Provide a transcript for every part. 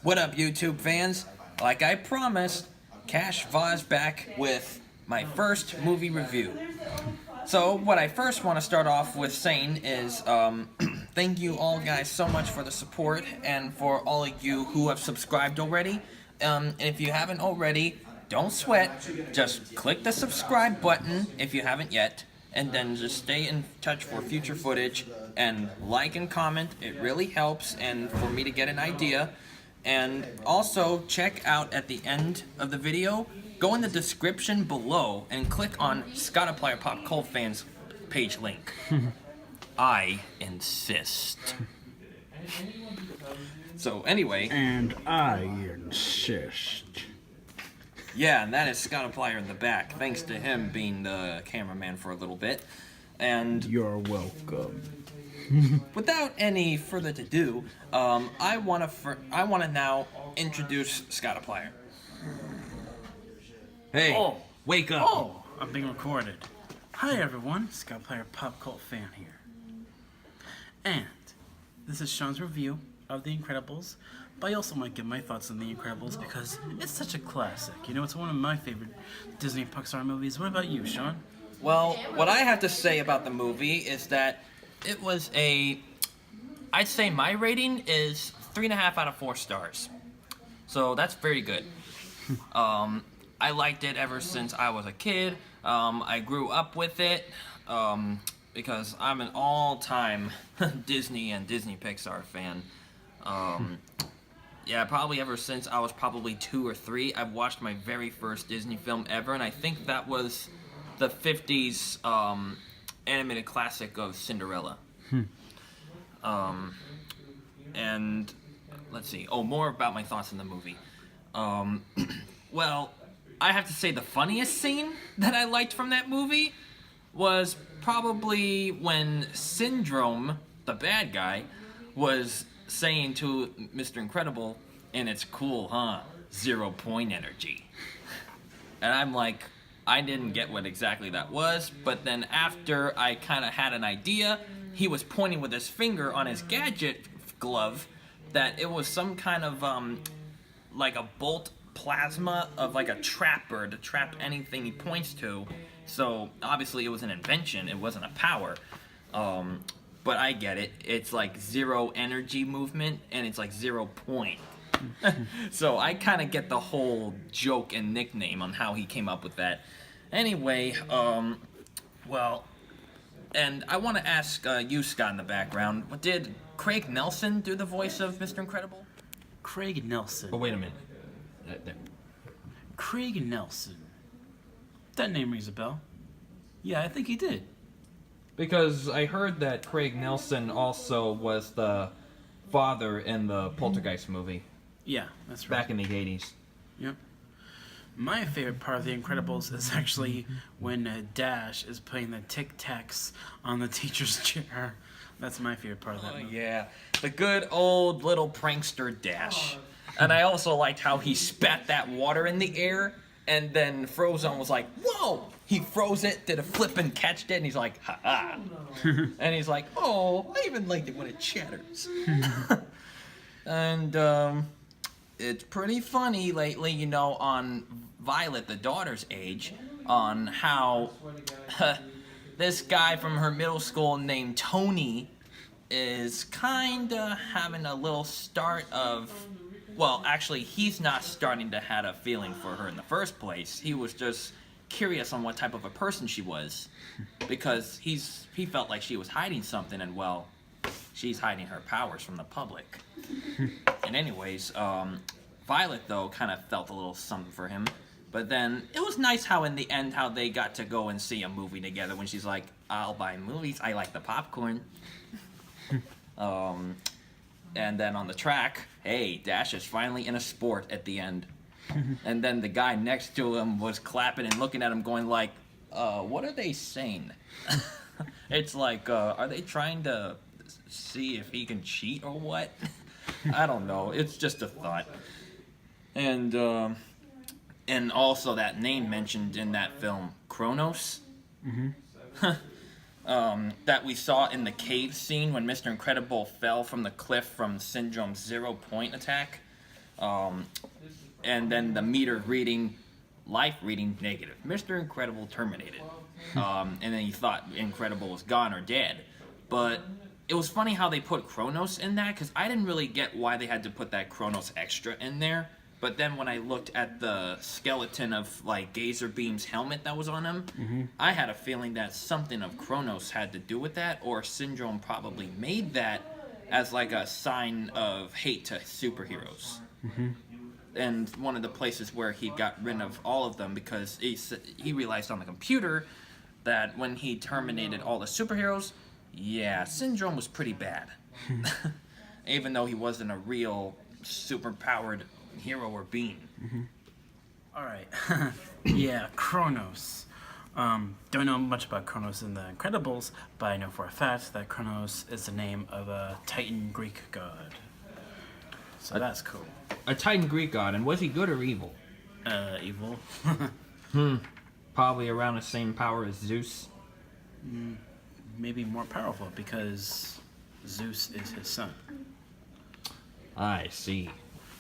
What up, YouTube fans? Like I promised, Cash Vaz back with my first movie review. So, what I first want to start off with saying is, thank you all guys so much for the support and for all of you who have subscribed already. And if you haven't already, don't sweat. Just click the subscribe button if you haven't yet. And then just stay in touch for future footage. And like and comment. It really helps and for me to get an idea. And also, check out at the end of the video, go in the description below and click on Scottiplier Pop Cult Fans page link. I insist. So anyway. And I insist. Yeah, and that is Scottiplier in the back, thanks to him being the cameraman for a little bit. And you're welcome. Without any further ado, I want to now introduce Scottiplier. Hey, wake up! Oh, I'm being recorded. Hi everyone, Scottiplier Pop Cult Fan here. And this is Sean's review of The Incredibles, but I also might give my thoughts on The Incredibles because it's such a classic. You know, it's one of my favorite Disney Pixar movies. What about you, Sean? Well, what I have to say about the movie is that it was I'd say my rating is 3.5 out of 4 stars. So that's very good. I liked it ever since I was a kid. I grew up with it because I'm an all-time Disney and Disney Pixar fan. Yeah, probably ever since I was probably 2 or 3, I've watched my very first Disney film ever, and I think that was the 50s animated classic of Cinderella. And let's see. Oh, more about my thoughts on the movie. Well, I have to say the funniest scene that I liked from that movie was probably when Syndrome, the bad guy, was saying to Mr. Incredible, and it's cool, huh? 0 point energy. And I'm like, I didn't get what exactly that was, but then after I kind of had an idea, he was pointing with his finger on his gadget glove that it was some kind of, like a bolt plasma of like a trapper to trap anything he points to. So obviously it was an invention, it wasn't a power. But I get it. It's like 0 energy movement, and it's like 0 point. So I kind of get the whole joke and nickname on how he came up with that. Anyway, well, and I want to ask you, Scott, in the background, did Craig Nelson do the voice of Mr. Incredible? Craig Nelson. Oh, wait a minute. Craig Nelson. That name rings a bell. Yeah, I think he did. Because I heard that Craig Nelson also was the father in the Poltergeist movie. Yeah, that's right. Back in the 80s. Yep. My favorite part of The Incredibles is actually when Dash is playing the tic-tacs on the teacher's chair. That's my favorite part of that movie. Yeah. The good old little prankster Dash. And I also liked how he spat that water in the air, and then Frozone was like, whoa! He froze it, did a flip and catched it, and he's like, ha-ha. And he's like, oh, I even liked it when it chatters. And, it's pretty funny lately, you know, on Violet, the daughter's age, on how this guy from her middle school named Tony is kinda having a little start of, well, actually, he's not starting to have a feeling for her in the first place. He was just curious on what type of a person she was, because he felt like she was hiding something, and well, she's hiding her powers from the public. And anyways, Violet, though, kind of felt a little something for him. But then, it was nice how in the end, how they got to go and see a movie together when she's like, I'll buy movies, I like the popcorn. And then on the track, hey, Dash is finally in a sport at the end. And then the guy next to him was clapping and looking at him going like, what are they saying? It's like, are they trying to see if he can cheat or what? I don't know. It's just a thought. And also that name mentioned in that film, Kronos. That we saw in the cave scene when Mr. Incredible fell from the cliff from Syndrome's 0 point attack. And then the meter reading, life reading negative. Mr. Incredible terminated. And then he thought Incredible was gone or dead. But it was funny how they put Kronos in that, because I didn't really get why they had to put that Kronos extra in there. But then when I looked at the skeleton of, like, Gazer Beam's helmet that was on him, I had a feeling that something of Kronos had to do with that, or Syndrome probably made that as, like, a sign of hate to superheroes. And one of the places where he got rid of all of them, because he realized on the computer that when he terminated all the superheroes, yeah, Syndrome was pretty bad. Even though he wasn't a real super-powered hero or being. Alright. Yeah, Kronos. Don't know much about Kronos in the Incredibles, but I know for a fact that Kronos is the name of a Titan Greek god. So that's cool. A Titan Greek god, and was he good or evil? Evil. Probably around the same power as Zeus. Maybe more powerful because Zeus is his son. I see.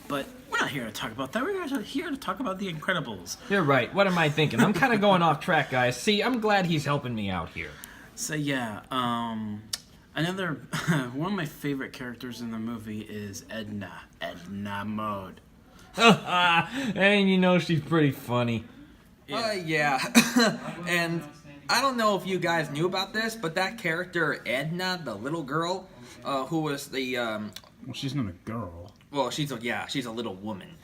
But we're not here to talk about that. We're here to talk about The Incredibles. You're right. What am I thinking? I'm kind of going off track, guys. See, I'm glad he's helping me out here. So yeah, another one of my favorite characters in the movie is Edna. Edna Mode. And you know she's pretty funny. Yeah. And I don't know if you guys knew about this, but that character, Edna, the little girl, who was the... Well, she's not a girl. Well, she's a little woman.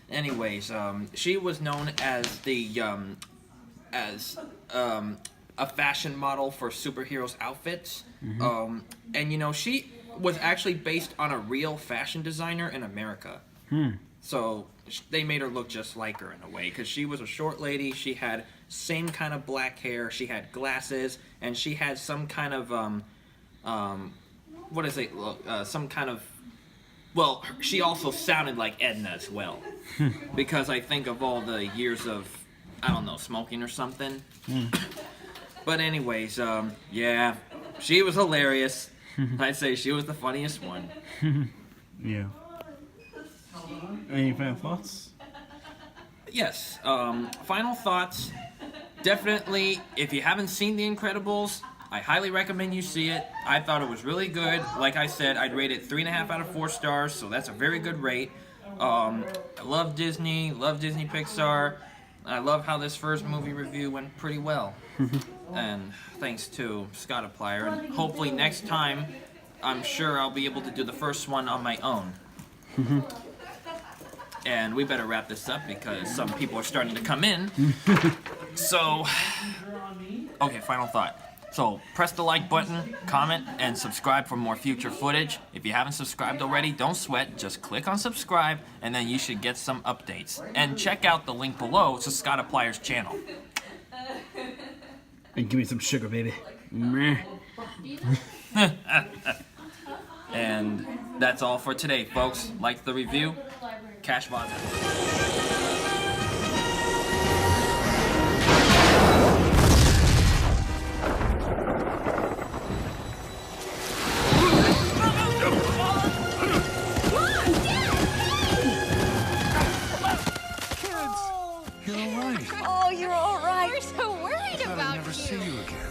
Anyways, she was known as a fashion model for superheroes' outfits. And you know, she was actually based on a real fashion designer in America. So they made her look just like her in a way, because she was a short lady. She had same kind of black hair. She had glasses, and she had some kind of what is it? Some kind of... Well, she also sounded like Edna as well, because I think of all the years of, I don't know, smoking or something. But anyways, yeah, she was hilarious. I'd say she was the funniest one. Yeah. Any final thoughts? Yes, final thoughts. Definitely, if you haven't seen The Incredibles, I highly recommend you see it. I thought it was really good. Like I said, I'd rate it 3.5 out of 4 stars, so that's a very good rate. I love Disney Pixar. I love how this first movie review went pretty well. And thanks to Scott Applier. And hopefully next time, I'm sure I'll be able to do the first one on my own. And we better wrap this up because some people are starting to come in. So, okay, final thought. So, press the like button, comment, and subscribe for more future footage. If you haven't subscribed already, don't sweat. Just click on subscribe, and then you should get some updates. And check out the link below to Scott Applier's channel. And give me some sugar, baby. Meh. And that's all for today, folks. Like the review. Cash Vaza. Oh, you're all right. We're so worried about you. I'll never see you again.